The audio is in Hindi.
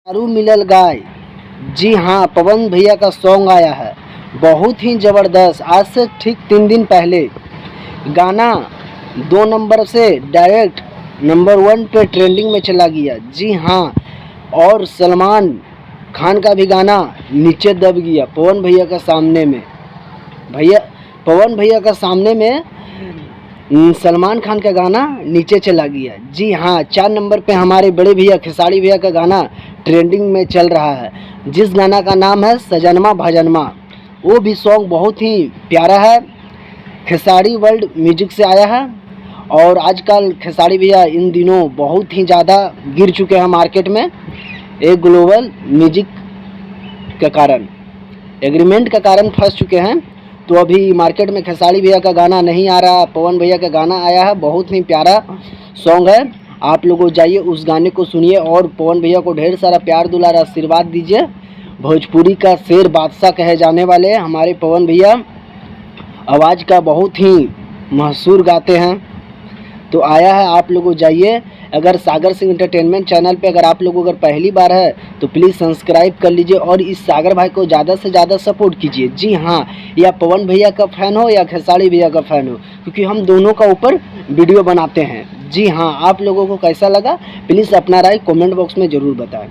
दारू मिलल गाय। जी हाँ, पवन भैया का सॉन्ग आया है, बहुत ही ज़बरदस्त। आज से ठीक 3 दिन पहले गाना 2 नंबर से डायरेक्ट नंबर 1 पे ट्रेंडिंग में चला गया। जी हाँ, और सलमान खान का भी गाना नीचे दब गया पवन भैया का सामने में। पवन भैया का सामने में सलमान खान का गाना नीचे चला गया। जी हाँ, 4 नंबर पे हमारे बड़े भैया खेसारी भैया का गाना ट्रेंडिंग में चल रहा है, जिस गाना का नाम है सजनमा भजनमा। वो भी सॉन्ग बहुत ही प्यारा है, खेसारी वर्ल्ड म्यूजिक से आया है। और आजकल खेसारी भैया इन दिनों बहुत ही ज़्यादा गिर चुके हैं मार्केट में, एक ग्लोबल म्यूजिक के कारण, एग्रीमेंट के कारण फंस चुके हैं। तो अभी मार्केट में खेसारी भैया का गाना नहीं आ रहा, पवन भैया का गाना आया है, बहुत ही प्यारा सॉन्ग है। आप लोगों जाइए उस गाने को सुनिए और पवन भैया को ढेर सारा प्यार दुलार आशीर्वाद दीजिए। भोजपुरी का शेर बादशाह कहे जाने वाले हमारे पवन भैया आवाज़ का बहुत ही मशहूर गाते हैं। तो आया है, आप लोगों जाइए। अगर सागर सिंह एंटरटेनमेंट चैनल पे अगर आप लोग अगर पहली बार है तो प्लीज़ सब्सक्राइब कर लीजिए और इस सागर भाई को ज़्यादा से ज़्यादा सपोर्ट कीजिए। जी हाँ, या पवन भैया का फ़ैन हो या खेसारी भैया का फ़ैन हो, क्योंकि हम दोनों का ऊपर वीडियो बनाते हैं। जी हाँ, आप लोगों को कैसा लगा प्लीज़ अपना राय कमेंट बॉक्स में ज़रूर बताएं।